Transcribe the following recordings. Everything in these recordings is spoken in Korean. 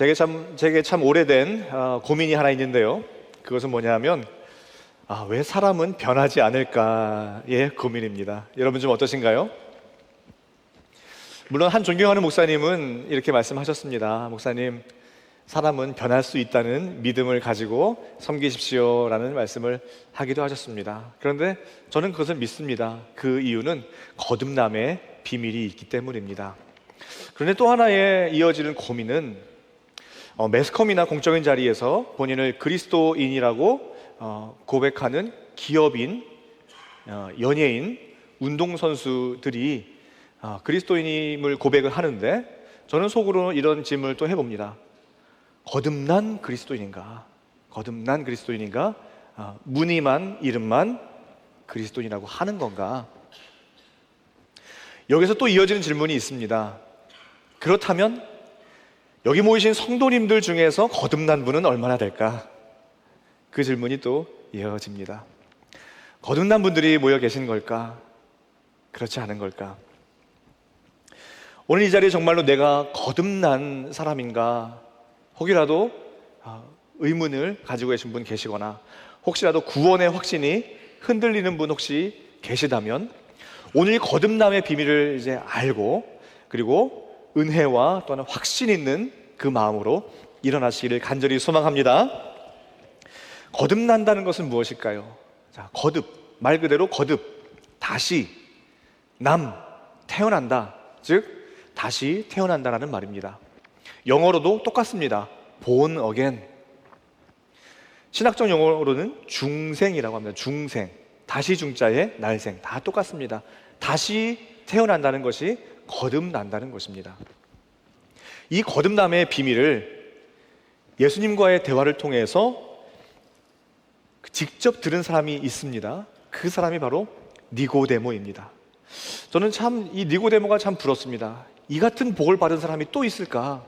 제게 참 오래된 고민이 하나 있는데요. 그것은 뭐냐면 왜 사람은 변하지 않을까의 고민입니다. 여러분 좀 어떠신가요? 물론 한 존경하는 목사님은 이렇게 말씀하셨습니다. 목사님, 사람은 변할 수 있다는 믿음을 가지고 섬기십시오라는 말씀을 하기도 하셨습니다. 그런데 저는 그것을 믿습니다. 그 이유는 거듭남의 비밀이 있기 때문입니다. 그런데 또 하나의 이어지는 고민은 매스컴이나 공적인 자리에서 본인을 그리스도인이라고 고백하는 기업인, 연예인, 운동선수들이 그리스도인임을 고백을 하는데, 저는 속으로 이런 질문을 또 해봅니다. 거듭난 그리스도인인가? 거듭난 그리스도인인가? 무늬만, 이름만 그리스도인이라고 하는 건가? 여기서 또 이어지는 질문이 있습니다. 그렇다면 여기 모이신 성도님들 중에서 거듭난 분은 얼마나 될까? 그 질문이 또 이어집니다. 거듭난 분들이 모여 계신 걸까? 그렇지 않은 걸까? 오늘 이 자리에 정말로 내가 거듭난 사람인가? 혹이라도 의문을 가지고 계신 분 계시거나, 혹시라도 구원의 확신이 흔들리는 분 혹시 계시다면, 오늘 거듭남의 비밀을 이제 알고, 그리고 은혜와 또한 확신 있는 그 마음으로 일어나시기를 간절히 소망합니다. 거듭난다는 것은 무엇일까요? 자, 거듭, 말 그대로 거듭, 다시, 태어난다, 즉 다시 태어난다라는 말입니다. 영어로도 똑같습니다. born again. 신학적 용어로는 중생이라고 합니다. 중생, 다시 중자에 날생, 다 똑같습니다. 다시 태어난다는 것이 거듭난다는 것입니다. 이 거듭남의 비밀을 예수님과의 대화를 통해서 직접 들은 사람이 있습니다. 그 사람이 바로 니고데모입니다. 저는 참 이 니고데모가 참 부럽습니다. 이 같은 복을 받은 사람이 또 있을까?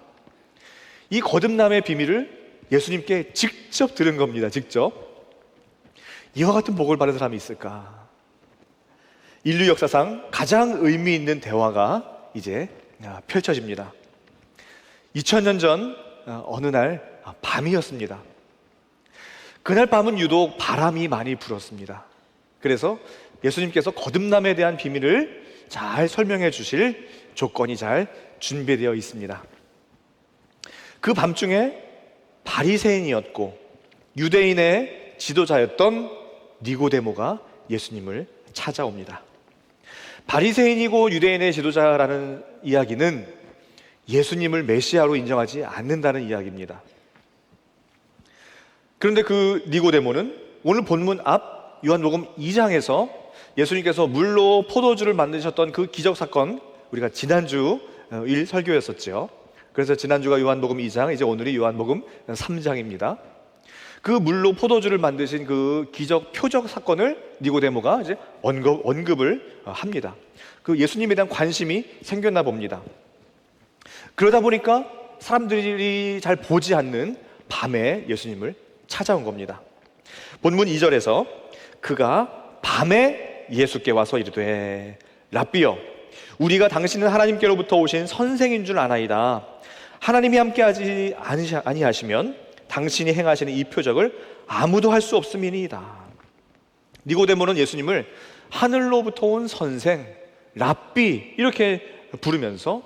이 거듭남의 비밀을 예수님께 직접 들은 겁니다. 직접. 이와 같은 복을 받은 사람이 있을까? 인류 역사상 가장 의미 있는 대화가 이제 펼쳐집니다. 2000년 전 어느 날 밤이었습니다. 그날 밤은 유독 바람이 많이 불었습니다. 그래서 예수님께서 거듭남에 대한 비밀을 잘 설명해 주실 조건이 잘 준비되어 있습니다. 그 밤중에 바리새인이었고 유대인의 지도자였던 니고데모가 예수님을 찾아옵니다. 바리새인이고 유대인의 지도자라는 이야기는 예수님을 메시아로 인정하지 않는다는 이야기입니다. 그런데 그 니고데모는 오늘 본문 앞 요한복음 2장에서 예수님께서 물로 포도주를 만드셨던 그 기적 사건, 우리가 지난주 일 설교였었죠. 그래서 지난주가 요한복음 2장, 이제 오늘이 요한복음 3장입니다. 그 물로 포도주를 만드신 그 기적 표적 사건을 니고데모가 이제 언급을 합니다. 그 예수님에 대한 관심이 생겼나 봅니다. 그러다 보니까 사람들이 잘 보지 않는 밤에 예수님을 찾아온 겁니다. 본문 2절에서 그가 밤에 예수께 와서 이르되 랍비여, 우리가 당신은 하나님께로부터 오신 선생인 줄 아나이다. 하나님이 함께하지 아니하시면 당신이 행하시는 이 표적을 아무도 할 수 없음이니이다. 니고데모는 예수님을 하늘로부터 온 선생, 랍비 이렇게 부르면서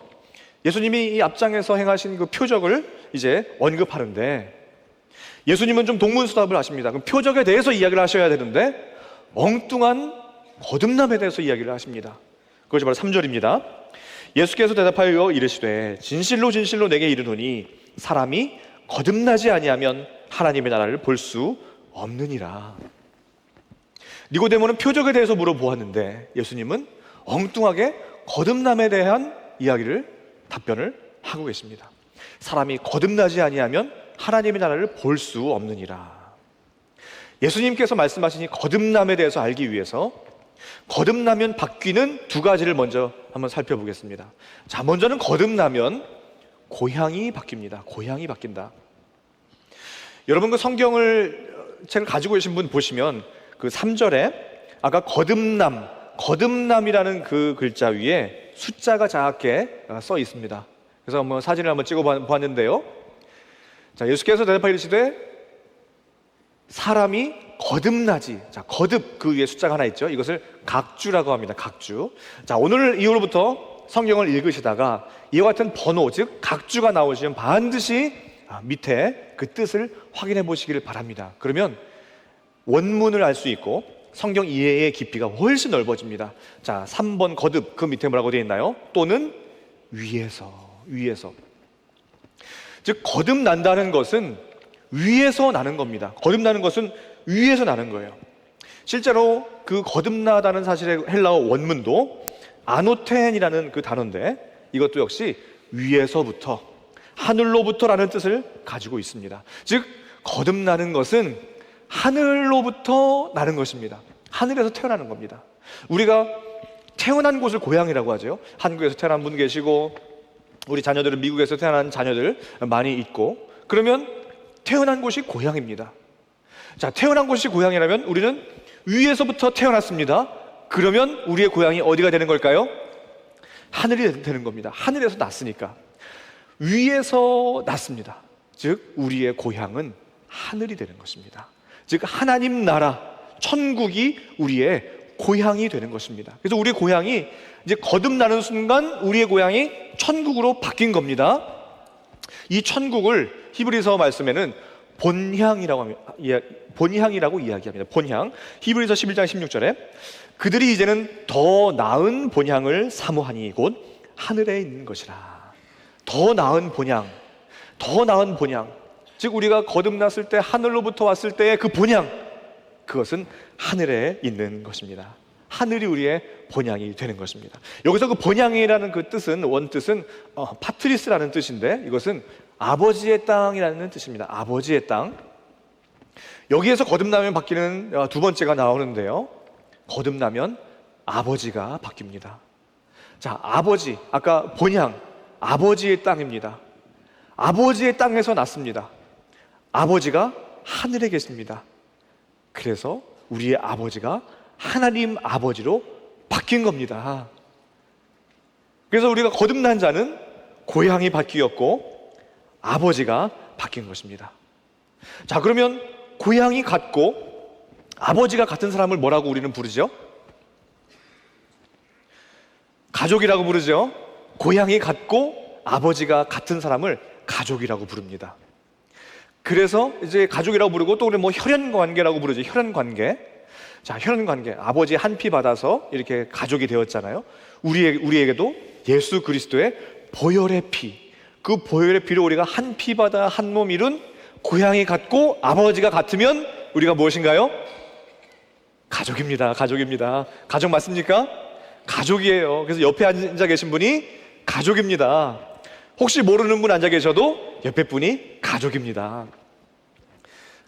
예수님이 이 앞장에서 행하신 그 표적을 이제 언급하는데, 예수님은 좀 동문서답을 하십니다. 그럼 표적에 대해서 이야기를 하셔야 되는데 엉뚱한 거듭남에 대해서 이야기를 하십니다. 그것이 바로 3절입니다. 예수께서 대답하여 이르시되 진실로 진실로 내게 이르노니 사람이 거듭나지 아니하면 하나님의 나라를 볼 수 없느니라. 니고데모는 표적에 대해서 물어보았는데 예수님은 엉뚱하게 거듭남에 대한 답변을 하고 계십니다. 사람이 거듭나지 아니하면 하나님의 나라를 볼 수 없느니라. 예수님께서 말씀하신 이 거듭남에 대해서 알기 위해서 거듭나면 바뀌는 두 가지를 먼저 한번 살펴보겠습니다. 자, 먼저는 거듭나면 고향이 바뀝니다. 고향이 바뀐다. 여러분 그 책을 가지고 계신 분 보시면 그 3절에 아까 거듭남이라는 그 글자 위에 숫자가 작게 써 있습니다. 그래서 한번 사진을 한번 찍어 보았는데요. 자, 예수께서 대답하여 이르시되 사람이 거듭나지. 자, 거듭 그 위에 숫자가 하나 있죠. 이것을 각주라고 합니다. 각주. 자, 오늘 이후로부터 성경을 읽으시다가 이와 같은 번호, 즉 각주가 나오시면 반드시 밑에 그 뜻을 확인해 보시기를 바랍니다. 그러면 원문을 알 수 있고 성경 이해의 깊이가 훨씬 넓어집니다. 자, 3번 거듭, 그 밑에 뭐라고 되어 있나요? 또는 위에서. 즉 거듭난다는 것은 위에서 나는 겁니다. 거듭나는 것은 위에서 나는 거예요. 실제로 그 거듭나다는 사실의 헬라어 원문도 아노텐이라는 그 단어인데 이것도 역시 위에서부터, 하늘로부터라는 뜻을 가지고 있습니다. 즉 거듭나는 것은 하늘로부터 나는 것입니다. 하늘에서 태어나는 겁니다. 우리가 태어난 곳을 고향이라고 하죠. 한국에서 태어난 분 계시고 우리 자녀들은 미국에서 태어난 자녀들 많이 있고, 그러면 태어난 곳이 고향입니다. 자, 태어난 곳이 고향이라면 우리는 위에서부터 태어났습니다. 그러면 우리의 고향이 어디가 되는 걸까요? 하늘이 되는 겁니다. 하늘에서 났으니까 위에서 났습니다. 즉 우리의 고향은 하늘이 되는 것입니다. 즉 하나님 나라, 천국이 우리의 고향이 되는 것입니다. 그래서 우리의 고향이 이제 거듭나는 순간 우리의 고향이 천국으로 바뀐 겁니다. 이 천국을 히브리서 말씀에는 본향이라고 이야기합니다. 본향. 히브리서 11장 16절에 그들이 이제는 더 나은 본향을 사모하니 곧 하늘에 있는 것이라. 더 나은 본향, 더 나은 본향. 즉 우리가 거듭났을 때 하늘로부터 왔을 때의 그 본향, 그것은 하늘에 있는 것입니다. 하늘이 우리의 본향이 되는 것입니다. 여기서 그 본향이라는 그 뜻은, 원뜻은 파트리스라는 뜻인데 이것은 아버지의 땅이라는 뜻입니다. 아버지의 땅. 여기에서 거듭나면 바뀌는 두 번째가 나오는데요, 거듭나면 아버지가 바뀝니다. 자, 아버지, 아까 본향, 아버지의 땅입니다. 아버지의 땅에서 났습니다. 아버지가 하늘에 계십니다. 그래서 우리의 아버지가 하나님 아버지로 바뀐 겁니다. 그래서 우리가 거듭난 자는 고향이 바뀌었고 아버지가 바뀐 것입니다. 자, 그러면 고향이 같고 아버지가 같은 사람을 뭐라고 우리는 부르죠? 가족이라고 부르죠. 고향이 같고 아버지가 같은 사람을 가족이라고 부릅니다. 그래서 이제 가족이라고 부르고 또 우리 뭐 혈연관계라고 부르죠. 혈연관계. 자, 혈연관계. 아버지 한 피 받아서 이렇게 가족이 되었잖아요. 우리에게도 예수 그리스도의 보혈의 피, 그 보혈의 피로 우리가 한 피 받아 한 몸 이룬 고향이 같고 아버지가 같으면 우리가 무엇인가요? 가족입니다. 가족입니다. 가족 맞습니까? 가족이에요. 그래서 옆에 앉아 계신 분이 가족입니다. 혹시 모르는 분 앉아 계셔도 옆에 분이 가족입니다.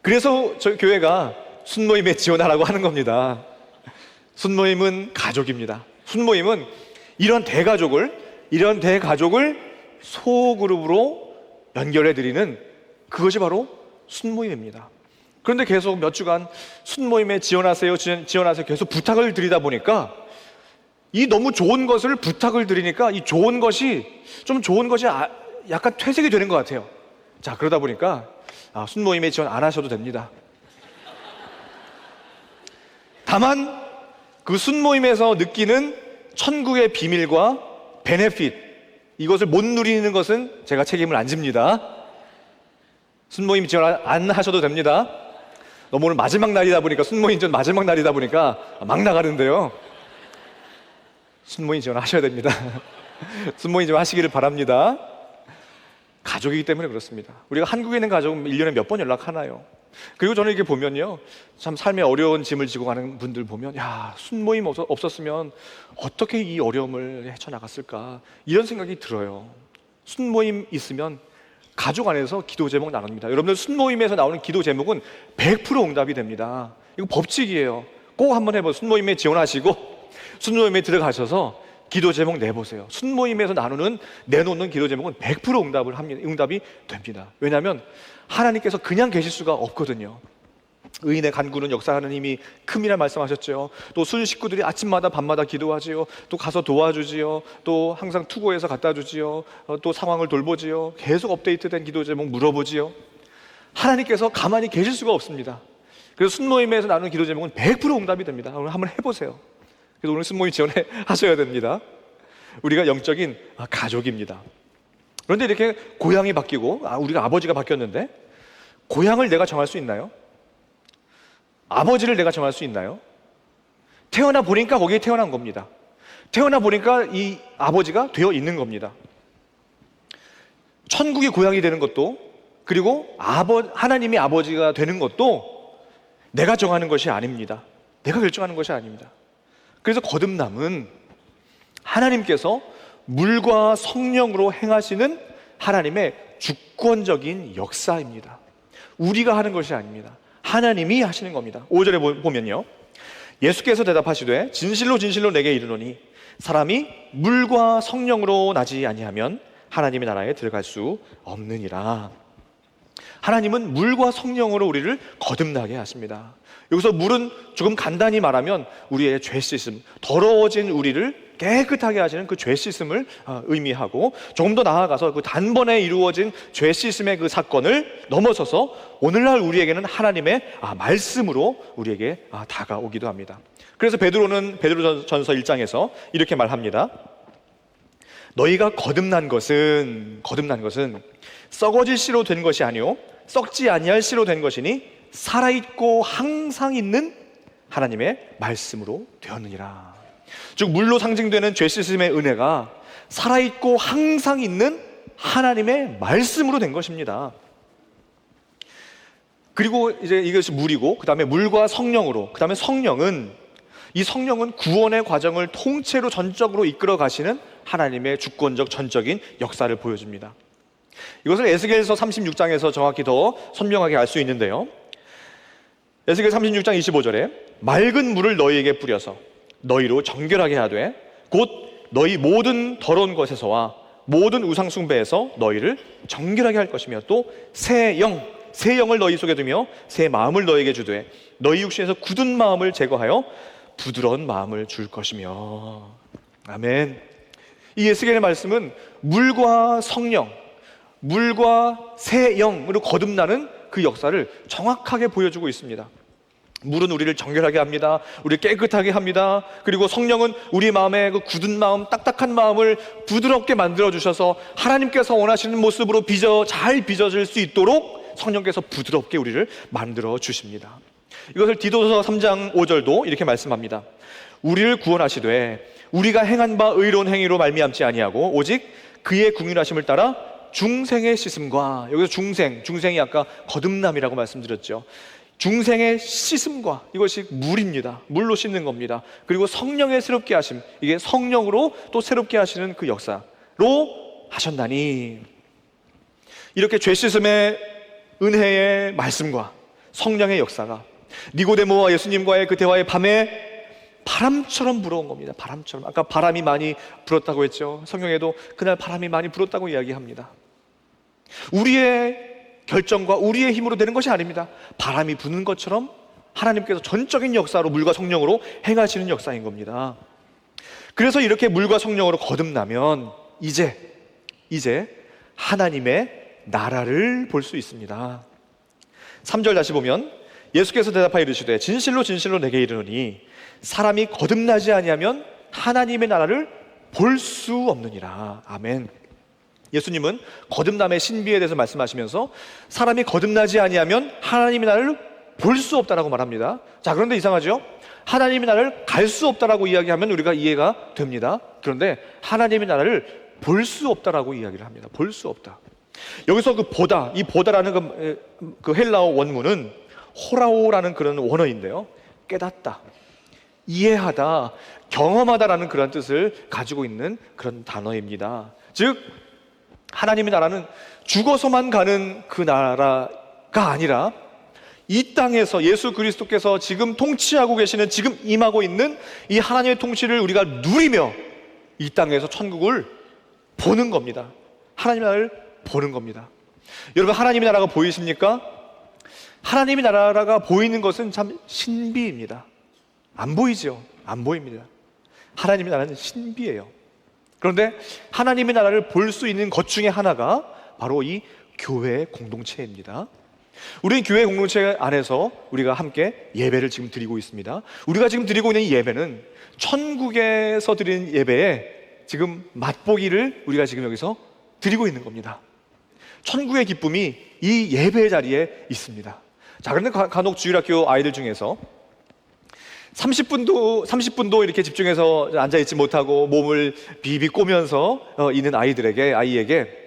그래서 저희 교회가 순모임에 지원하라고 하는 겁니다. 순모임은 가족입니다. 순모임은 이런 대가족을 소그룹으로 연결해 드리는 그것이 바로 순모임입니다. 그런데 계속 몇 주간 순모임에 지원하세요 계속 부탁을 드리다 보니까 이 너무 좋은 것을 부탁을 드리니까 이 좋은 것이 약간 퇴색이 되는 것 같아요. 자, 그러다 보니까 순모임에 지원 안 하셔도 됩니다. 다만 그 순모임에서 느끼는 천국의 비밀과 베네핏, 이것을 못 누리는 것은 제가 책임을 안 집니다. 순모임 지원 안 하셔도 됩니다. 너무 오늘 마지막 날이다 보니까, 순모임 지원 마지막 날이다 보니까 막 나가는데요, 순모임 지원 하셔야 됩니다. 순모임 지원 하시기를 바랍니다. 가족이기 때문에 그렇습니다. 우리가 한국에 있는 가족은 1년에 몇 번 연락하나요? 그리고 저는 이렇게 보면요, 참 삶의 어려운 짐을 지고 가는 분들 보면, 야, 순모임 없었으면 어떻게 이 어려움을 헤쳐나갔을까, 이런 생각이 들어요. 순모임 있으면 가족 안에서 기도 제목 나눕니다. 여러분들 순모임에서 나오는 기도 제목은 100% 응답이 됩니다. 이거 법칙이에요. 꼭 한번 해보세요. 순모임에 지원하시고 순모임에 들어가셔서 기도 제목 내보세요. 순모임에서 내놓는 기도 제목은 100% 응답이 됩니다. 왜냐하면 하나님께서 그냥 계실 수가 없거든요. 의인의 간구는 역사하는 힘이 큼이라 말씀하셨죠. 또 순 식구들이 아침마다 밤마다 기도하지요. 또 가서 도와주지요. 또 항상 투고해서 갖다 주지요. 또 상황을 돌보지요. 계속 업데이트된 기도 제목 물어보지요. 하나님께서 가만히 계실 수가 없습니다. 그래서 순모임에서 나누는 기도 제목은 100% 응답이 됩니다. 오늘 한번 해보세요. 그래서 오늘 순모임 지원하셔야 됩니다. 우리가 영적인 가족입니다. 그런데 이렇게 고향이 바뀌고 우리가 아버지가 바뀌었는데 고향을 내가 정할 수 있나요? 아버지를 내가 정할 수 있나요? 태어나 보니까 거기에 태어난 겁니다. 태어나 보니까 이 아버지가 되어 있는 겁니다. 천국이 고향이 되는 것도, 그리고 하나님이 아버지가 되는 것도 내가 정하는 것이 아닙니다. 내가 결정하는 것이 아닙니다. 그래서 거듭남은 하나님께서 물과 성령으로 행하시는 하나님의 주권적인 역사입니다. 우리가 하는 것이 아닙니다. 하나님이 하시는 겁니다. 5절에 보면요, 예수께서 대답하시되 진실로 진실로 내게 이르노니 사람이 물과 성령으로 나지 아니하면 하나님의 나라에 들어갈 수 없느니라. 하나님은 물과 성령으로 우리를 거듭나게 하십니다. 여기서 물은 조금 간단히 말하면 우리의 죄 씻음, 더러워진 우리를 깨끗하게 하시는 그 죄 씻음을 의미하고, 조금 더 나아가서 그 단번에 이루어진 죄 씻음의 그 사건을 넘어서서 오늘날 우리에게는 하나님의 말씀으로 우리에게 다가오기도 합니다. 그래서 베드로는 베드로전서 1장에서 이렇게 말합니다. 너희가 거듭난 것은 썩어질 씨로 된 것이 아니요 썩지 아니할 씨로 된 것이니 살아있고 항상 있는 하나님의 말씀으로 되었느니라. 즉 물로 상징되는 죄 씻음의 은혜가 살아있고 항상 있는 하나님의 말씀으로 된 것입니다. 그리고 이제 이것이 물이고, 그 다음에 물과 성령으로, 그 다음에 이 성령은 구원의 과정을 통째로 전적으로 이끌어 가시는 하나님의 주권적 전적인 역사를 보여줍니다. 이것을 에스겔서 36장에서 정확히 더 선명하게 알 수 있는데요, 에스겔 36장 25절에 맑은 물을 너희에게 뿌려서 너희로 정결하게 하되 곧 너희 모든 더러운 것에서와 모든 우상 숭배에서 너희를 정결하게 할 것이며 또 새 영을 너희 속에 두며 새 마음을 너희에게 주되 너희 육신에서 굳은 마음을 제거하여 부드러운 마음을 줄 것이며. 아멘. 이 에스겔의 말씀은 물과 성령, 물과 새 영으로 거듭나는 그 역사를 정확하게 보여주고 있습니다. 물은 우리를 정결하게 합니다. 우리를 깨끗하게 합니다. 그리고 성령은 우리 마음의 그 굳은 마음, 딱딱한 마음을 부드럽게 만들어 주셔서 하나님께서 원하시는 모습으로 잘 빚어질 수 있도록 성령께서 부드럽게 우리를 만들어 주십니다. 이것을 디도서 3장 5절도 이렇게 말씀합니다. 우리를 구원하시되 우리가 행한 바 의로운 행위로 말미암지 아니하고 오직 그의 긍휼하심을 따라 중생의 씻음과, 여기서 중생이 아까 거듭남이라고 말씀드렸죠. 중생의 씻음과, 이것이 물입니다. 물로 씻는 겁니다. 그리고 성령의 새롭게 하심, 이게 성령으로 또 새롭게 하시는 그 역사로 하셨나니, 이렇게 죄 씻음의 은혜의 말씀과 성령의 역사가 니고데모와 예수님과의 그 대화의 밤에 바람처럼 불어온 겁니다. 바람처럼. 아까 바람이 많이 불었다고 했죠. 성경에도 그날 바람이 많이 불었다고 이야기합니다. 우리의 결정과 우리의 힘으로 되는 것이 아닙니다. 바람이 부는 것처럼 하나님께서 전적인 역사로 물과 성령으로 행하시는 역사인 겁니다. 그래서 이렇게 물과 성령으로 거듭나면 이제 하나님의 나라를 볼 수 있습니다. 3절 다시 보면 예수께서 대답하여 이르시되 진실로 진실로 내게 이르노니 사람이 거듭나지 아니하면 하나님의 나라를 볼 수 없느니라. 아멘. 예수님은 거듭남의 신비에 대해서 말씀하시면서 사람이 거듭나지 아니하면 하나님의 나라를 볼 수 없다라고 말합니다. 자, 그런데 이상하죠? 하나님의 나라를 갈 수 없다라고 이야기하면 우리가 이해가 됩니다. 그런데 하나님의 나라를 볼 수 없다라고 이야기를 합니다. 볼 수 없다. 여기서 이 보다라는 그 헬라어 원문은 호라오라는 그런 원어인데요, 깨닫다, 이해하다, 경험하다라는 그런 뜻을 가지고 있는 그런 단어입니다. 즉 하나님의 나라는 죽어서만 가는 그 나라가 아니라 이 땅에서 예수 그리스도께서 지금 통치하고 계시는, 지금 임하고 있는 이 하나님의 통치를 우리가 누리며 이 땅에서 천국을 보는 겁니다. 하나님의 나라를 보는 겁니다. 여러분, 하나님의 나라가 보이십니까? 하나님의 나라가 보이는 것은 참 신비입니다. 안 보이죠? 안 보입니다. 하나님의 나라는 신비예요. 그런데 하나님의 나라를 볼 수 있는 것 중에 하나가 바로 이 교회의 공동체입니다. 우리 교회 공동체 안에서 우리가 함께 예배를 지금 드리고 있습니다. 우리가 지금 드리고 있는 이 예배는 천국에서 드리는 예배에 지금 맛보기를 우리가 지금 여기서 드리고 있는 겁니다. 천국의 기쁨이 이 예배의 자리에 있습니다. 자, 그런데 간혹 주일학교 아이들 중에서 30분도 이렇게 집중해서 앉아있지 못하고 몸을 비비 꼬면서 있는 아이에게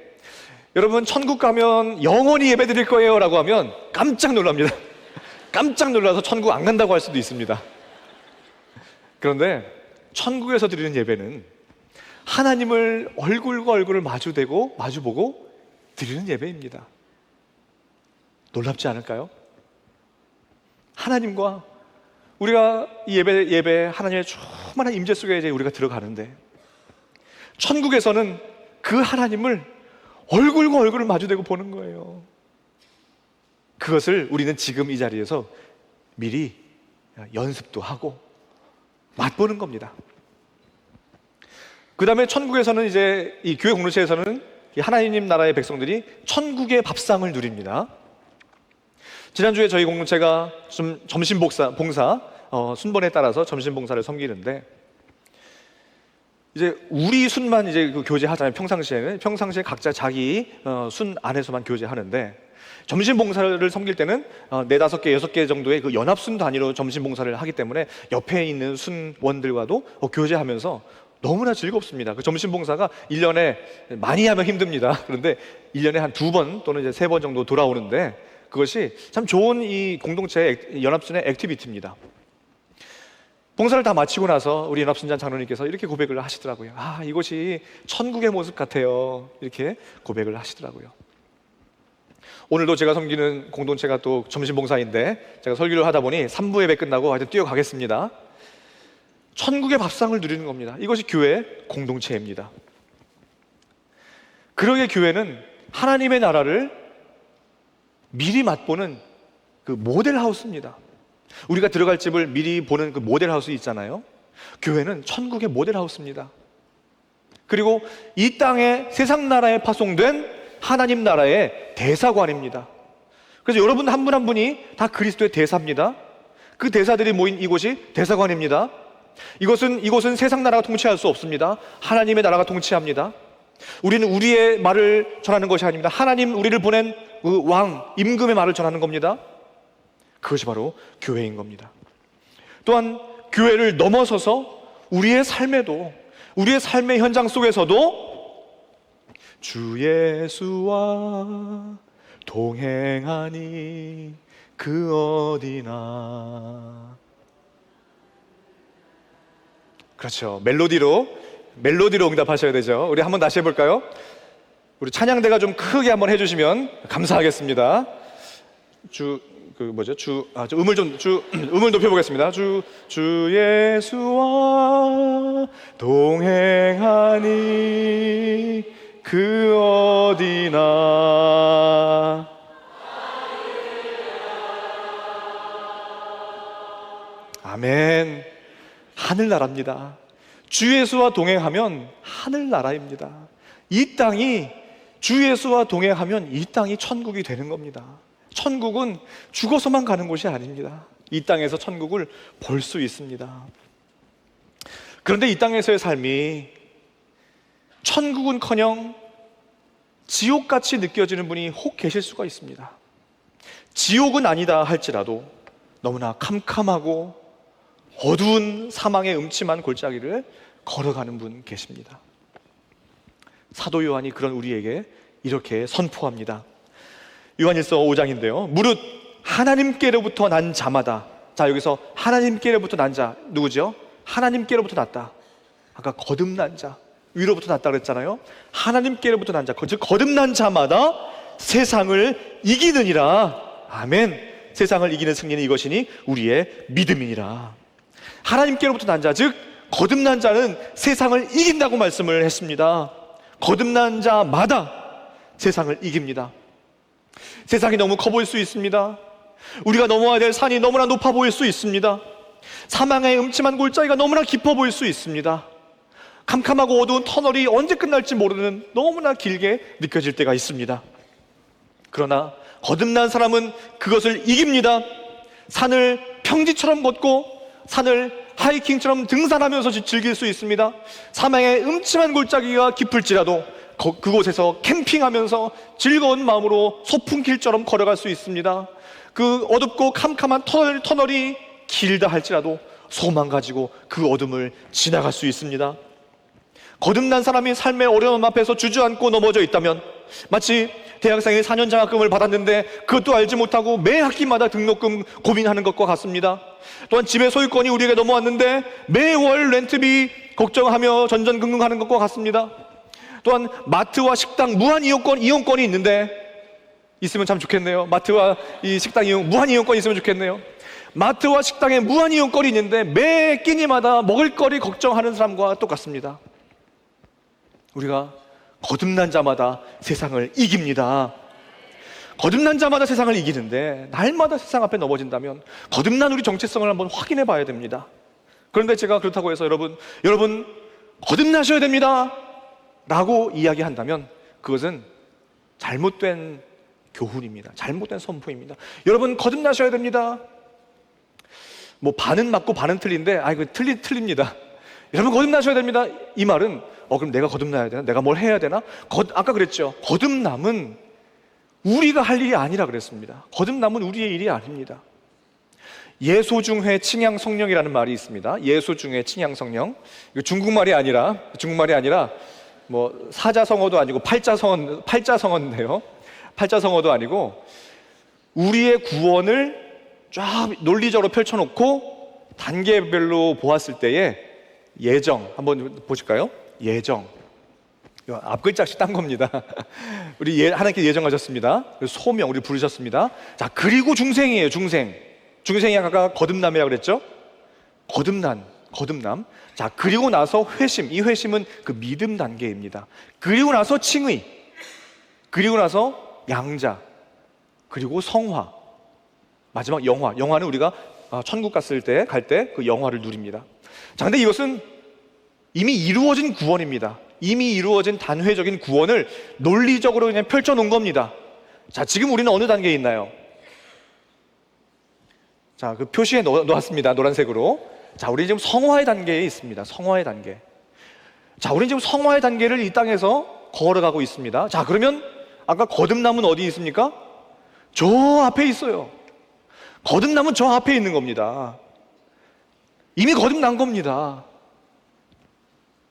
여러분 천국 가면 영원히 예배 드릴 거예요 라고 하면 깜짝 놀랍니다. 깜짝 놀라서 천국 안 간다고 할 수도 있습니다. 그런데 천국에서 드리는 예배는 하나님을 얼굴과 얼굴을 마주보고 드리는 예배입니다. 놀랍지 않을까요? 하나님과 우리가 이 예배 하나님의 충만한 임재 속에 이제 우리가 들어가는데, 천국에서는 그 하나님을 얼굴과 얼굴을 마주대고 보는 거예요. 그것을 우리는 지금 이 자리에서 미리 연습도 하고 맛보는 겁니다. 그 다음에 천국에서는 이제 이 교회 공동체에서는 이 하나님 나라의 백성들이 천국의 밥상을 누립니다. 지난주에 저희 공동체가 좀 점심봉사 순번에 따라서 점심봉사를 섬기는데, 이제 우리 순만 이제 그 교제하잖아요. 평상시에 각자 자기 순 안에서만 교제하는데, 점심봉사를 섬길 때는 4-5개, 6개 정도의 그 연합순 단위로 점심봉사를 하기 때문에 옆에 있는 순원들과도 교제하면서 너무나 즐겁습니다. 그 점심봉사가 1년에 많이 하면 힘듭니다. 그런데 1년에 한 2번 또는 이제 3번 정도 돌아오는데, 그것이 참 좋은 이 공동체 연합순의 액티비티입니다. 봉사를 다 마치고 나서 우리 연합순장 장로님께서 이렇게 고백을 하시더라고요. 이곳이 천국의 모습 같아요. 이렇게 고백을 하시더라고요. 오늘도 제가 섬기는 공동체가 또 점심봉사인데, 제가 설교를 하다 보니 3부 예배 끝나고 하여튼 뛰어가겠습니다. 천국의 밥상을 누리는 겁니다. 이것이 교회 공동체입니다. 그러게 교회는 하나님의 나라를 미리 맛보는 그 모델하우스입니다. 우리가 들어갈 집을 미리 보는 그 모델하우스 있잖아요. 교회는 천국의 모델하우스입니다. 그리고 이 땅에 세상 나라에 파송된 하나님 나라의 대사관입니다. 그래서 여러분 한 분 한 분이 다 그리스도의 대사입니다. 그 대사들이 모인 이곳이 대사관입니다. 이곳은 세상 나라가 통치할 수 없습니다. 하나님의 나라가 통치합니다. 우리는 우리의 말을 전하는 것이 아닙니다. 하나님 우리를 보낸 그 왕, 임금의 말을 전하는 겁니다. 그것이 바로 교회인 겁니다. 또한 교회를 넘어서서 우리의 삶의 현장 속에서도 주 예수와 동행하니 그 어디나. 그렇죠. 멜로디로 응답하셔야 되죠. 우리 한번 다시 해볼까요? 우리 찬양대가 좀 크게 한번 해주시면 감사하겠습니다. 음을 높여보겠습니다. 주 예수와 동행하니 그 어디나. 아멘. 하늘나라입니다. 주 예수와 동행하면 하늘나라입니다. 이 땅이 주 예수와 동행하면 이 땅이 천국이 되는 겁니다. 천국은 죽어서만 가는 곳이 아닙니다. 이 땅에서 천국을 볼 수 있습니다. 그런데 이 땅에서의 삶이 천국은커녕 지옥같이 느껴지는 분이 혹 계실 수가 있습니다. 지옥은 아니다 할지라도 너무나 캄캄하고 어두운 사망의 음침한 골짜기를 걸어가는 분 계십니다. 사도 요한이 그런 우리에게 이렇게 선포합니다. 요한일서 5장인데요. 무릇 하나님께로부터 난 자마다. 자, 여기서 하나님께로부터 난 자 누구죠? 하나님께로부터 났다. 아까 거듭난 자, 위로부터 났다 그랬잖아요. 하나님께로부터 난 자, 즉 거듭난 자마다 세상을 이기느니라. 아멘. 세상을 이기는 승리는 이것이니 우리의 믿음이니라. 하나님께로부터 난 자, 즉 거듭난 자는 세상을 이긴다고 말씀을 했습니다. 거듭난 자마다 세상을 이깁니다. 세상이 너무 커 보일 수 있습니다. 우리가 넘어야 될 산이 너무나 높아 보일 수 있습니다. 사망의 음침한 골짜기가 너무나 깊어 보일 수 있습니다. 캄캄하고 어두운 터널이 언제 끝날지 모르는 너무나 길게 느껴질 때가 있습니다. 그러나 거듭난 사람은 그것을 이깁니다. 산을 평지처럼 걷고 산을 하이킹처럼 등산하면서 즐길 수 있습니다. 사망의 음침한 골짜기가 깊을지라도 그곳에서 캠핑하면서 즐거운 마음으로 소풍길처럼 걸어갈 수 있습니다. 그 어둡고 캄캄한 터널이 길다 할지라도 소망 가지고 그 어둠을 지나갈 수 있습니다. 거듭난 사람이 삶의 어려움 앞에서 주저앉고 넘어져 있다면 마치 대학생이 4년 장학금을 받았는데 그것도 알지 못하고 매 학기마다 등록금 고민하는 것과 같습니다. 또한 집의 소유권이 우리에게 넘어왔는데 매월 렌트비 걱정하며 전전긍긍하는 것과 같습니다. 또한 마트와 식당 무한 이용권이 있는데 있으면 참 좋겠네요. 마트와 이 식당 무한 이용권이 있으면 좋겠네요. 마트와 식당에 무한 이용권이 있는데 매 끼니마다 먹을거리 걱정하는 사람과 똑같습니다. 우리가 거듭난 자마다 세상을 이깁니다. 거듭난 자마다 세상을 이기는데 날마다 세상 앞에 넘어진다면 거듭난 우리 정체성을 한번 확인해 봐야 됩니다. 그런데 제가 그렇다고 해서 여러분 거듭나셔야 됩니다 라고 이야기한다면 그것은 잘못된 교훈입니다. 잘못된 선포입니다. 여러분 거듭나셔야 됩니다. 뭐 반은 맞고 반은 틀린데 이거 틀립니다. 여러분 거듭나셔야 됩니다. 이 말은 그럼 내가 거듭나야 되나? 내가 뭘 해야 되나? 아까 그랬죠. 거듭남은 우리가 할 일이 아니라 그랬습니다. 거듭남은 우리의 일이 아닙니다. 예소중회 칭양성령이라는 말이 있습니다. 예소중회 칭양성령. 이거 중국말이 아니라 뭐 사자성어도 아니고 팔자성어인데요. 팔자성어도 아니고 우리의 구원을 쫙 논리적으로 펼쳐놓고 단계별로 보았을 때의 예정 한번 보실까요? 예정. 앞글자씩 딴 겁니다. 우리 하나님께 예정하셨습니다. 소명 우리 부르셨습니다. 자, 그리고 중생이에요. 중생이 아까 거듭남이라고 그랬죠? 거듭남. 자, 그리고 나서 회심. 이 회심은 그 믿음 단계입니다. 그리고 나서 칭의. 그리고 나서 양자. 그리고 성화. 마지막 영화. 영화는 우리가 천국 갈 때 그 영화를 누립니다. 자, 근데 이것은 이미 이루어진 구원입니다. 이미 이루어진 단회적인 구원을 논리적으로 그냥 펼쳐놓은 겁니다. 자, 지금 우리는 어느 단계에 있나요? 자, 그 표시에 놓았습니다. 노란색으로. 자, 우리 지금 성화의 단계에 있습니다. 성화의 단계. 자, 우리는 지금 성화의 단계를 이 땅에서 걸어가고 있습니다. 자, 그러면 아까 거듭남은 어디 있습니까? 저 앞에 있어요. 거듭남은 저 앞에 있는 겁니다. 이미 거듭난 겁니다.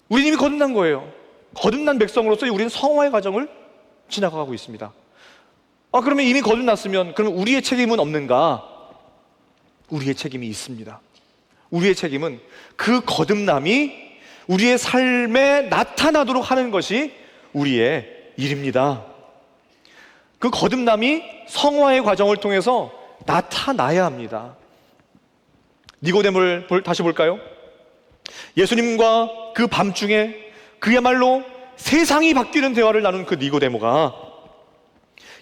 우리는 이미 거듭난 거예요. 거듭난 백성으로서 우리는 성화의 과정을 지나가고 있습니다. 그러면 이미 거듭났으면 그럼 우리의 책임은 없는가? 우리의 책임이 있습니다. 우리의 책임은 그 거듭남이 우리의 삶에 나타나도록 하는 것이 우리의 일입니다. 그 거듭남이 성화의 과정을 통해서 나타나야 합니다. 니고데모를 다시 볼까요? 예수님과 그 밤중에 그야말로 세상이 바뀌는 대화를 나눈 그 니고데모가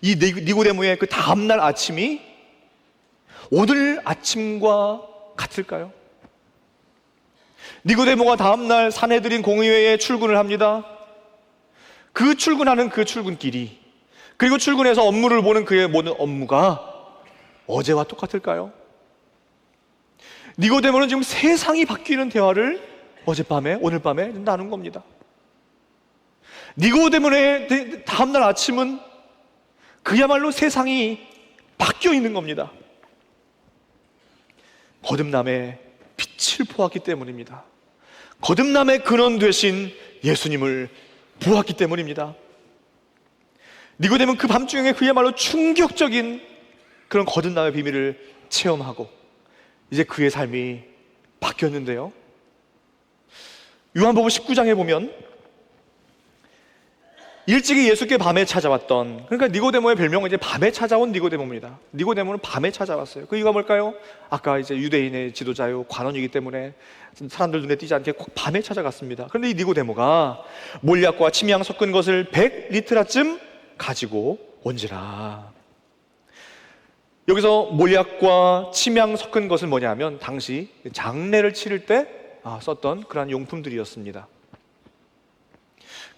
이 니고데모의 그 다음날 아침이 오늘 아침과 같을까요? 니고데모가 다음날 산헤드린 공의회에 출근을 합니다. 그 출근하는 그 출근길이 그리고 출근해서 업무를 보는 그의 모든 업무가 어제와 똑같을까요? 니고데모는 지금 세상이 바뀌는 대화를 어젯밤에 오늘 밤에 나눈 겁니다. 니고데모의 다음날 아침은 그야말로 세상이 바뀌어 있는 겁니다. 거듭남의 빛을 보았기 때문입니다. 거듭남의 근원 되신 예수님을 보았기 때문입니다. 니고데모는 그 밤중에 그야말로 충격적인 그런 거듭남의 비밀을 체험하고 이제 그의 삶이 바뀌었는데요. 요한복음 19장에 보면 일찍이 예수께 밤에 찾아왔던, 그러니까 니고데모의 별명은 이제 밤에 찾아온 니고데모입니다. 니고데모는 밤에 찾아왔어요. 그 이유가 뭘까요? 아까 이제 유대인의 지도자요 관원이기 때문에 사람들 눈에 띄지 않게 꼭 밤에 찾아갔습니다. 그런데 이 니고데모가 몰약과 침향 섞은 것을 100리트라쯤 가지고 온지라. 여기서 몰약과 침향 섞은 것은 뭐냐면 당시 장례를 치를 때 썼던 그러한 용품들이었습니다.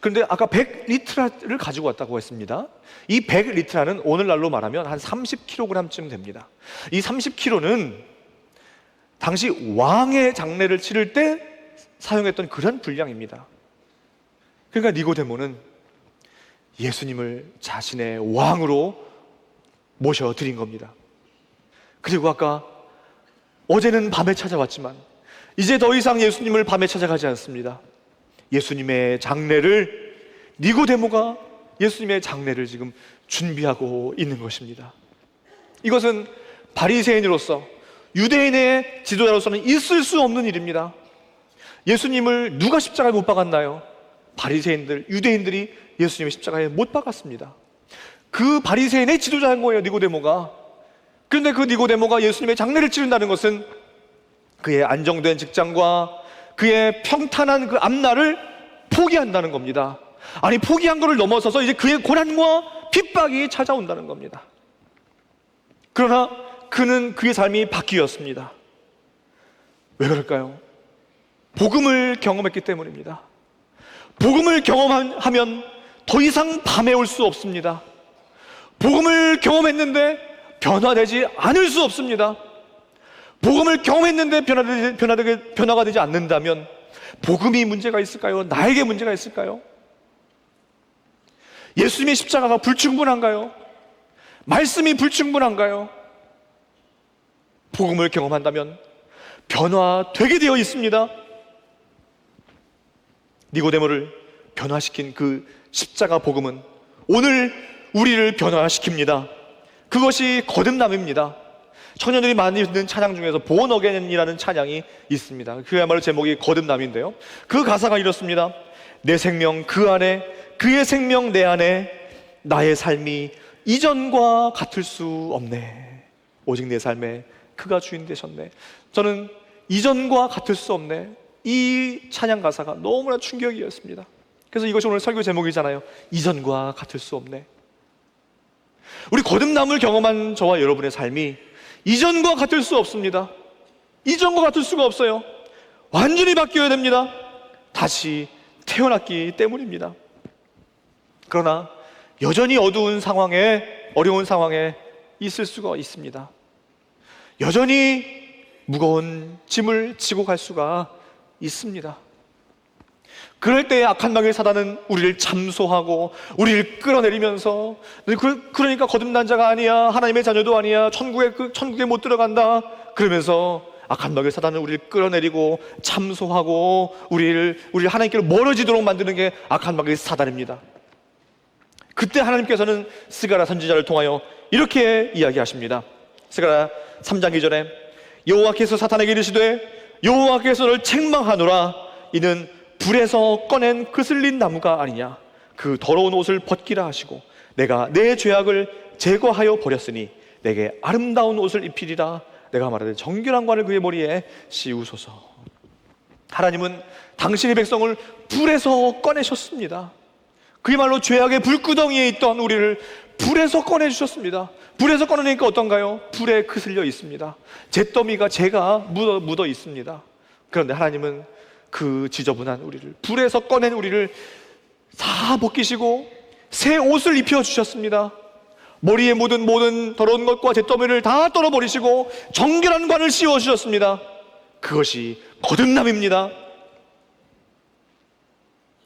그런데 아까 100리트라를 가지고 왔다고 했습니다. 이 100리트라는 오늘날로 말하면 한 30kg쯤 됩니다. 이 30kg는 당시 왕의 장례를 치를 때 사용했던 그런 분량입니다. 그러니까 니고데모는 예수님을 자신의 왕으로 모셔드린 겁니다. 그리고 아까 어제는 밤에 찾아왔지만 이제 더 이상 예수님을 밤에 찾아가지 않습니다. 예수님의 장례를, 니고데모가 예수님의 장례를 지금 준비하고 있는 것입니다. 이것은 바리새인으로서, 유대인의 지도자로서는 있을 수 없는 일입니다. 예수님을 누가 십자가에 못 박았나요? 바리새인들, 유대인들이 예수님을 십자가에 못 박았습니다. 그 바리새인의 지도자인 거예요, 니고데모가. 그런데 그 니고데모가 예수님의 장례를 치른다는 것은 그의 안정된 직장과 그의 평탄한 그 앞날을 포기한다는 겁니다. 아니, 포기한 것을 넘어서서 이제 그의 고난과 핍박이 찾아온다는 겁니다. 그러나 그는 그의 삶이 바뀌었습니다. 왜 그럴까요? 복음을 경험했기 때문입니다. 복음을 경험하면 더 이상 밤에 올 수 없습니다. 복음을 경험했는데 변화되지 않을 수 없습니다. 복음을 경험했는데 변화가 되지 않는다면 복음이 문제가 있을까요? 나에게 문제가 있을까요? 예수님의 십자가가 불충분한가요? 말씀이 불충분한가요? 복음을 경험한다면 변화되게 되어 있습니다. 니고데모를 변화시킨 그 십자가 복음은 오늘 우리를 변화시킵니다. 그것이 거듭남입니다. 청년들이 많이 듣는 찬양 중에서 Born Again이라는 찬양이 있습니다. 그야말로 제목이 거듭남인데요, 그 가사가 이렇습니다. 내 생명 그 안에, 그의 생명 내 안에, 나의 삶이 이전과 같을 수 없네. 오직 내 삶에 그가 주인 되셨네. 저는 이전과 같을 수 없네, 이 찬양 가사가 너무나 충격이었습니다. 그래서 이것이 오늘 설교 제목이잖아요. 이전과 같을 수 없네. 우리 거듭남을 경험한 저와 여러분의 삶이 이전과 같을 수 없습니다. 이전과 같을 수가 없어요. 완전히 바뀌어야 됩니다. 다시 태어났기 때문입니다. 그러나 여전히 어두운 상황에, 어려운 상황에 있을 수가 있습니다. 여전히 무거운 짐을 지고 갈 수가 있습니다. 그럴 때 악한 마귀의 사단은 우리를 참소하고 우리를 끌어내리면서, 그러니까 거듭난 자가 아니야, 하나님의 자녀도 아니야, 천국에 못 들어간다, 그러면서 악한 마귀의 사단은 우리를 끌어내리고 참소하고 우리를 하나님께로 멀어지도록 만드는 게 악한 마귀의 사단입니다. 그때 하나님께서는 스가랴 선지자를 통하여 이렇게 이야기하십니다. 스가랴 3장 2절에 여호와께서 사탄에게 이르시되 여호와께서 너를 책망하노라. 이는 불에서 꺼낸 그슬린 나무가 아니냐. 그 더러운 옷을 벗기라 하시고 내가 내 죄악을 제거하여 버렸으니 내게 아름다운 옷을 입히리라. 내가 말하되 정결한 관을 그의 머리에 씌우소서. 하나님은 당신의 백성을 불에서 꺼내셨습니다. 그야말로 죄악의 불구덩이에 있던 우리를 불에서 꺼내주셨습니다. 불에서 꺼내니까 어떤가요? 불에 그슬려 있습니다. 잿더미가 재가 묻어 있습니다. 그런데 하나님은 그 지저분한 우리를, 불에서 꺼낸 우리를 다 벗기시고 새 옷을 입혀주셨습니다. 머리에 묻은 모든 더러운 것과 잿더미를 다 떨어버리시고 정결한 관을 씌워주셨습니다. 그것이 거듭남입니다.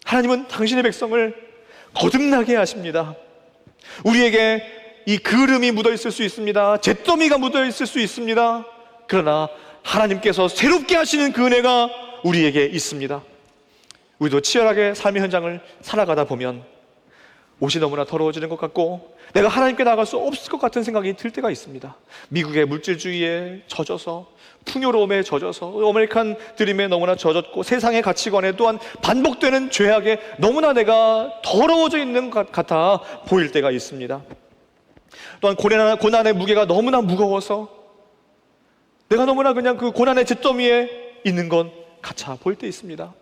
하나님은 당신의 백성을 거듭나게 하십니다. 우리에게 이 그름이 묻어있을 수 있습니다. 잿더미가 묻어있을 수 있습니다. 그러나 하나님께서 새롭게 하시는 그 은혜가 우리에게 있습니다. 우리도 치열하게 삶의 현장을 살아가다 보면 옷이 너무나 더러워지는 것 같고 내가 하나님께 나아갈 수 없을 것 같은 생각이 들 때가 있습니다. 미국의 물질주의에 젖어서, 풍요로움에 젖어서, 아메리칸 드림에 너무나 젖었고 세상의 가치관에 또한 반복되는 죄악에 너무나 내가 더러워져 있는 것 같아 보일 때가 있습니다. 또한 고난의 무게가 너무나 무거워서 내가 너무나 그냥 그 고난의 잿더미에 있는 건 같아 보일 때 있습니다.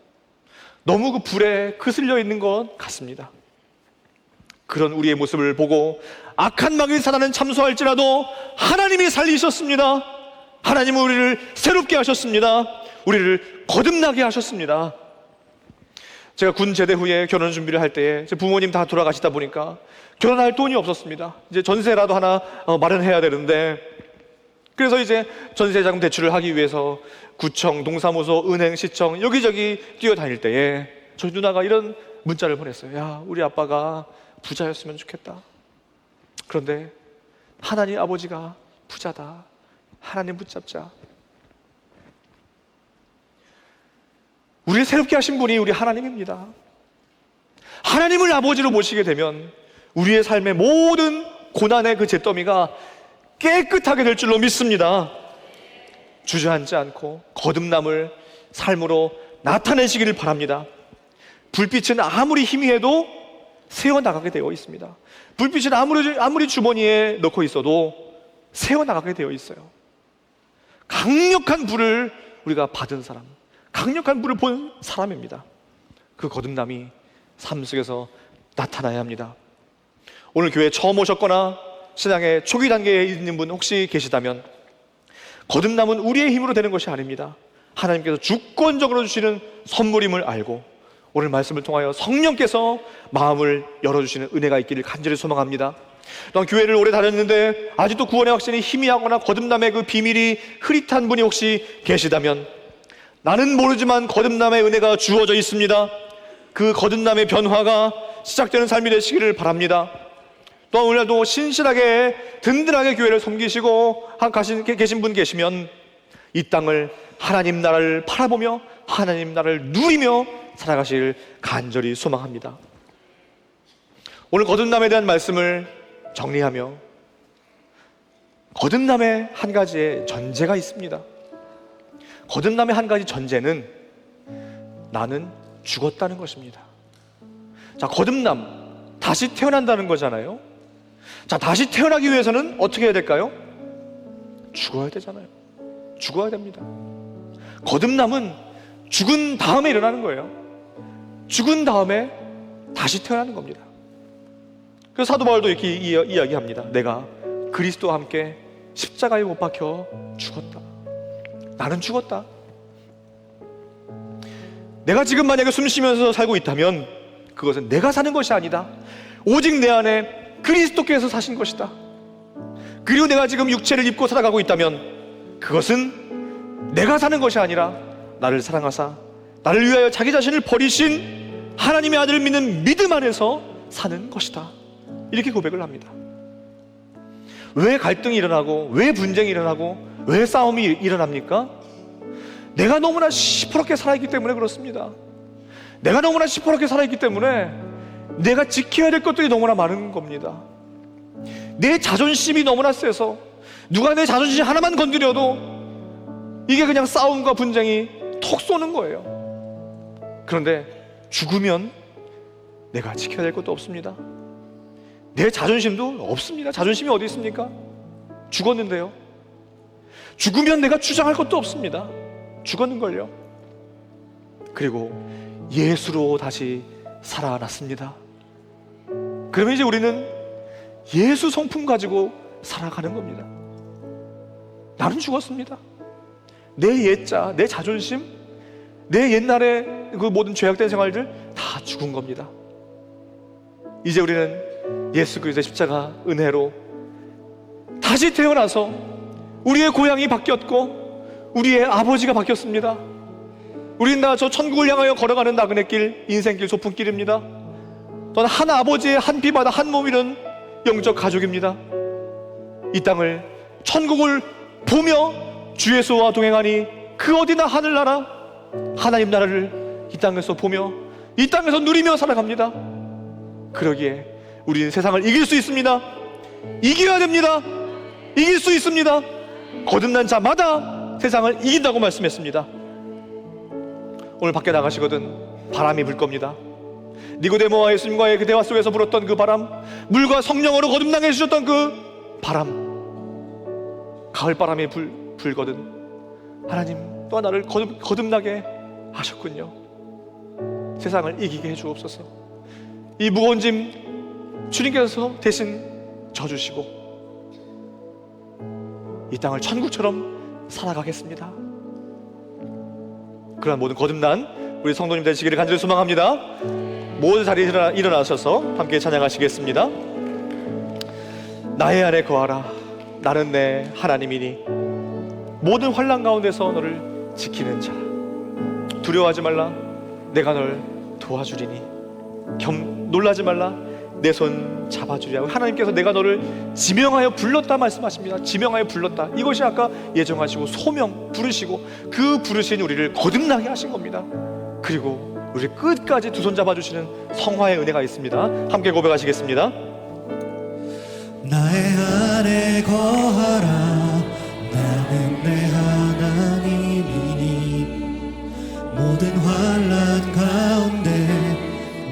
너무 그 불에 그슬려 있는 것 같습니다. 그런 우리의 모습을 보고 악한 마귀의 사단은 참소할지라도 하나님이 살리셨습니다. 하나님은 우리를 새롭게 하셨습니다. 우리를 거듭나게 하셨습니다. 제가 군 제대 후에 결혼 준비를 할 때에 제 부모님 다 돌아가시다 보니까 결혼할 돈이 없었습니다. 이제 전세라도 하나 마련해야 되는데, 그래서 이제 전세자금 대출을 하기 위해서 구청, 동사무소, 은행, 시청 여기저기 뛰어다닐 때에 저희 누나가 이런 문자를 보냈어요. 야, 우리 아빠가 부자였으면 좋겠다. 그런데 하나님 아버지가 부자다. 하나님 붙잡자. 우리를 새롭게 하신 분이 우리 하나님입니다. 하나님을 아버지로 모시게 되면 우리의 삶의 모든 고난의 그 잿더미가 깨끗하게 될 줄로 믿습니다. 주저앉지 않고 거듭남을 삶으로 나타내시기를 바랍니다. 불빛은 아무리 희미해도 새어나가게 되어 있습니다. 불빛은 아무리 주머니에 넣고 있어도 새어나가게 되어 있어요. 강력한 불을 우리가 받은 사람, 강력한 불을 본 사람입니다. 그 거듭남이 삶 속에서 나타나야 합니다. 오늘 교회에 처음 오셨거나 신앙의 초기 단계에 있는 분 혹시 계시다면, 거듭남은 우리의 힘으로 되는 것이 아닙니다. 하나님께서 주권적으로 주시는 선물임을 알고 오늘 말씀을 통하여 성령께서 마음을 열어주시는 은혜가 있기를 간절히 소망합니다. 또한 교회를 오래 다녔는데 아직도 구원의 확신이 희미하거나 거듭남의 그 비밀이 흐릿한 분이 혹시 계시다면, 나는 모르지만 거듭남의 은혜가 주어져 있습니다. 그 거듭남의 변화가 시작되는 삶이 되시기를 바랍니다. 또한 오늘도 신실하게 든든하게 교회를 섬기시고 계신 분 계시면 이 땅을 하나님 나라를 바라보며 하나님 나라를 누리며 살아가실 간절히 소망합니다. 오늘 거듭남에 대한 말씀을 정리하며, 거듭남의 한 가지의 전제가 있습니다. 거듭남의 한 가지 전제는 나는 죽었다는 것입니다. 자, 거듭남, 다시 태어난다는 거잖아요. 자, 다시 태어나기 위해서는 어떻게 해야 될까요? 죽어야 되잖아요. 죽어야 됩니다. 거듭남은 죽은 다음에 일어나는 거예요. 죽은 다음에 다시 태어나는 겁니다. 그래서 사도 바울도 이렇게 이야기합니다. 내가 그리스도와 함께 십자가에 못 박혀 죽었다. 나는 죽었다. 내가 지금 만약에 숨 쉬면서 살고 있다면 그것은 내가 사는 것이 아니다. 오직 내 안에 그리스도께서 사신 것이다. 그리고 내가 지금 육체를 입고 살아가고 있다면 그것은 내가 사는 것이 아니라 나를 사랑하사 나를 위하여 자기 자신을 버리신 하나님의 아들을 믿는 믿음 안에서 사는 것이다. 이렇게 고백을 합니다. 왜 갈등이 일어나고, 왜 분쟁이 일어나고, 왜 싸움이 일어납니까? 내가 너무나 시퍼렇게 살아있기 때문에 그렇습니다. 내가 너무나 시퍼렇게 살아있기 때문에 내가 지켜야 될 것들이 너무나 많은 겁니다. 내 자존심이 너무나 세서 누가 내 자존심 하나만 건드려도 이게 그냥 싸움과 분쟁이 톡 쏘는 거예요. 그런데 죽으면 내가 지켜야 될 것도 없습니다. 내 자존심도 없습니다. 자존심이 어디 있습니까? 죽었는데요. 죽으면 내가 주장할 것도 없습니다. 죽었는걸요. 그리고 예수로 다시 살아났습니다. 그러면 이제 우리는 예수 성품 가지고 살아가는 겁니다. 나는 죽었습니다. 내 옛자, 내 자존심, 내 옛날의 그 모든 죄악된 생활들 다 죽은 겁니다. 이제 우리는 예수 그리스도의 십자가 은혜로 다시 태어나서 우리의 고향이 바뀌었고 우리의 아버지가 바뀌었습니다. 우리는 다 저 천국을 향하여 걸어가는 나그네 길, 인생길, 소풍길입니다. 또한 한 아버지의 한 피바다 한 몸이는 영적 가족입니다. 이 땅을, 천국을 보며 주 예수와 동행하니 그 어디나 하늘나라, 하나님 나라를 이 땅에서 보며 이 땅에서 누리며 살아갑니다. 그러기에 우리는 세상을 이길 수 있습니다. 이겨야 됩니다. 이길 수 있습니다. 거듭난 자마다 세상을 이긴다고 말씀했습니다. 오늘 밖에 나가시거든 바람이 불 겁니다. 니고데모와 예수님과의 그 대화 속에서 불었던 그 바람, 물과 성령으로 거듭나게 해주셨던 그 바람, 가을 바람이 불거든 하나님 또한 나를 거듭나게 하셨군요. 세상을 이기게 해주옵소서. 이 무거운 짐 주님께서 대신 져주시고 이 땅을 천국처럼 살아가겠습니다. 그러한 모든 거듭난 우리 성도님 되시기를 간절히 소망합니다. 모든 자리에 일어나셔서 함께 찬양하시겠습니다. 나의 안에 거하라. 나는 내 하나님이니 모든 환난 가운데서 너를 지키는 자. 두려워하지 말라. 내가 널 도와주리니 놀라지 말라. 내 손 잡아주리라. 하나님께서 내가 너를 지명하여 불렀다 말씀하십니다. 지명하여 불렀다. 이것이 아까 예정하시고 소명 부르시고 그 부르신 우리를 거듭나게 하신 겁니다. 그리고 우리 끝까지 두 손 잡아주시는 성화의 은혜가 있습니다. 함께 고백하시겠습니다. 나의 안에 거하라. 나는 내 하나님이니 모든 환난 가운데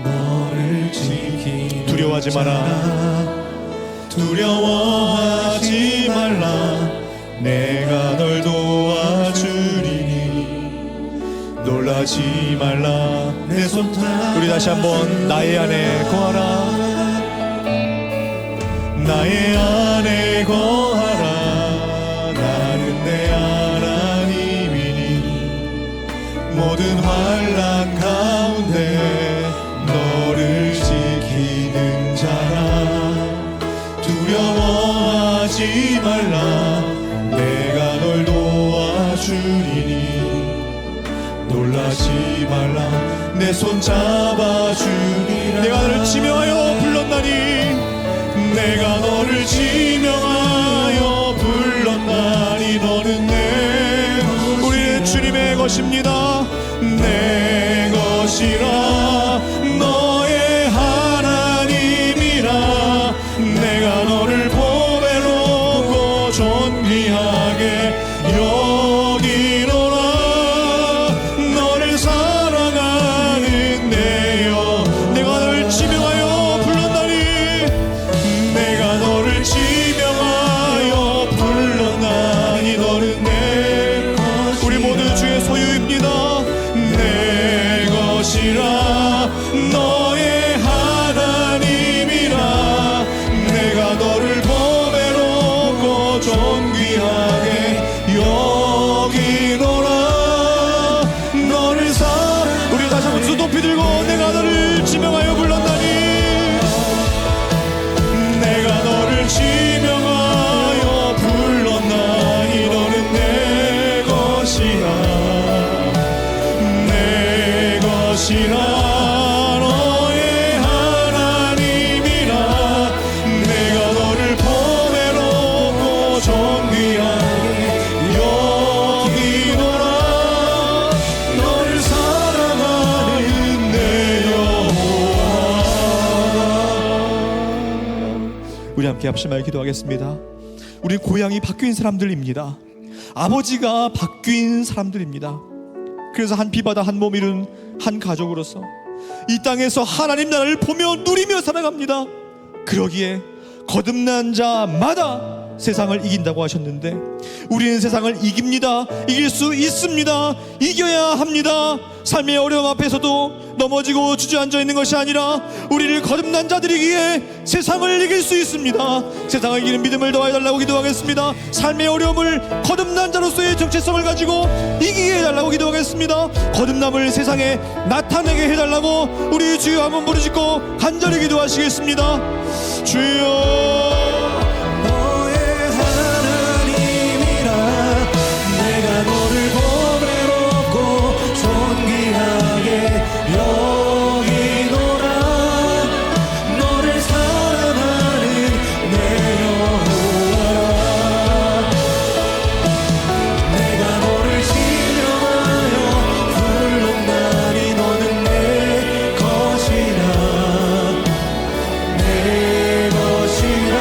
너를 지키는 두려워하지 마라. 두려워하지 말라. 내가 널 도와주리니 놀라지 말라. 내 손 잡아. 우리 다시 한번 나의 안에 거하라. 나의 안에 거하라. 나는 내 하나님이니 모든 환난 가운데 너를 지키는 자라. 두려워하지 말라. 내가 널 도와주리니 놀라지 말라. 내 손 잡아주리라. 내가 너를 지명하여 불렀나니 내가 너를 지명하여 불렀나니 너는 우리는 주님의 것입니다. 내 것이라. 너의 하나님이라. 내가 너를 보배롭고 존귀하게 여기노라. 너를 사랑하는 내 여. 내가 널 지명하여 불렀나니 내가 너를 지명하여 불렀나니 너는 내 것이라. 우리 모두 주의 소유입니다. 내 것이라. 너의 하나님이라. 내가 너를 보배롭고 존귀하게 여기노라. 너를 사랑. 우리 다시 한번 두 높이 들고 내가 너를 지명하여 불렀나니 내가 너를 지명하여 불렀나니 너는 내 것이라. 내 것이라. 너의 하나님이라. 내가 너를 보배롭고 존귀하게 여기노라. 너를 사랑하는 내 여호와. 우리 함께 합심하여 기도하겠습니다. 우리 고향이 바뀐 사람들입니다. 아버지가 바뀐 사람들입니다. 그래서 한 피바다 한 몸 이룬 한 가족으로서 이 땅에서 하나님 나라를 보며 누리며 살아갑니다. 그러기에 거듭난 자마다 세상을 이긴다고 하셨는데 우리는 세상을 이깁니다. 이길 수 있습니다. 이겨야 합니다. 삶의 어려움 앞에서도 넘어지고 주저앉아 있는 것이 아니라 우리를 거듭난 자들이기에 세상을 이길 수 있습니다. 세상을 이기는 믿음을 더해달라고 기도하겠습니다. 삶의 어려움을 거듭난 자로서의 정체성을 가지고 이기게 해달라고 기도하겠습니다. 거듭남을 세상에 나타내게 해달라고 우리 주여 한번 부르짖고 간절히 기도하시겠습니다. 주여 너를 보배롭고 존귀하게 여기노라. 너를 사랑하는 내 여호와라. 내가 너를 지명하여 불렀나니 너는 내 것이라. 내 것이라.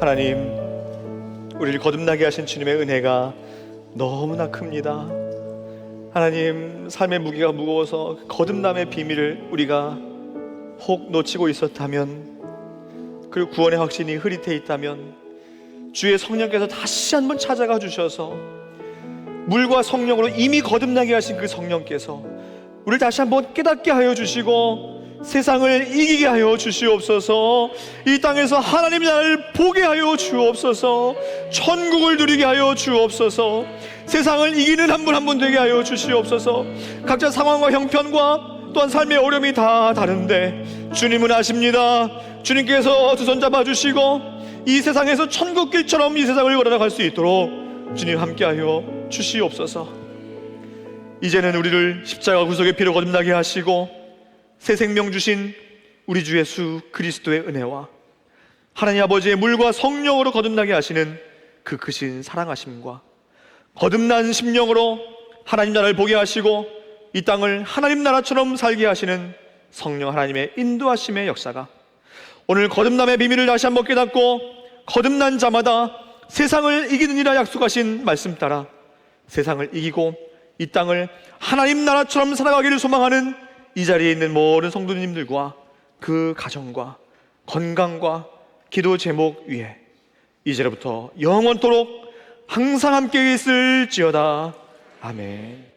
하나님, 우리를 거듭나게 하신 주님의 은혜가 너무나 큽니다. 하나님, 삶의 무게가 무거워서 거듭남의 비밀을 우리가 혹 놓치고 있었다면, 그리고 구원의 확신이 흐릿해 있다면 주의 성령께서 다시 한번 찾아가 주셔서 물과 성령으로 이미 거듭나게 하신 그 성령께서 우리를 다시 한번 깨닫게 하여 주시고 세상을 이기게 하여 주시옵소서. 이 땅에서 하나님 나라를 보게 하여 주옵소서. 천국을 누리게 하여 주옵소서. 세상을 이기는 한 분 한 분 되게 하여 주시옵소서. 각자 상황과 형편과 또한 삶의 어려움이 다 다른데 주님은 아십니다. 주님께서 두 손 잡아주시고 이 세상에서 천국길처럼 이 세상을 걸어나갈 수 있도록 주님 함께하여 주시옵소서. 이제는 우리를 십자가 구속의 피로 거듭나게 하시고 새 생명 주신 우리 주 예수 그리스도의 은혜와 하나님 아버지의 물과 성령으로 거듭나게 하시는 그 크신 사랑하심과 거듭난 심령으로 하나님 나라를 보게 하시고 이 땅을 하나님 나라처럼 살게 하시는 성령 하나님의 인도하심의 역사가 오늘 거듭남의 비밀을 다시 한번 깨닫고 거듭난 자마다 세상을 이기느니라 약속하신 말씀 따라 세상을 이기고 이 땅을 하나님 나라처럼 살아가기를 소망하는 이 자리에 있는 모든 성도님들과 그 가정과 건강과 기도 제목 위에 이제로부터 영원토록 항상 함께 있을지어다. 아멘.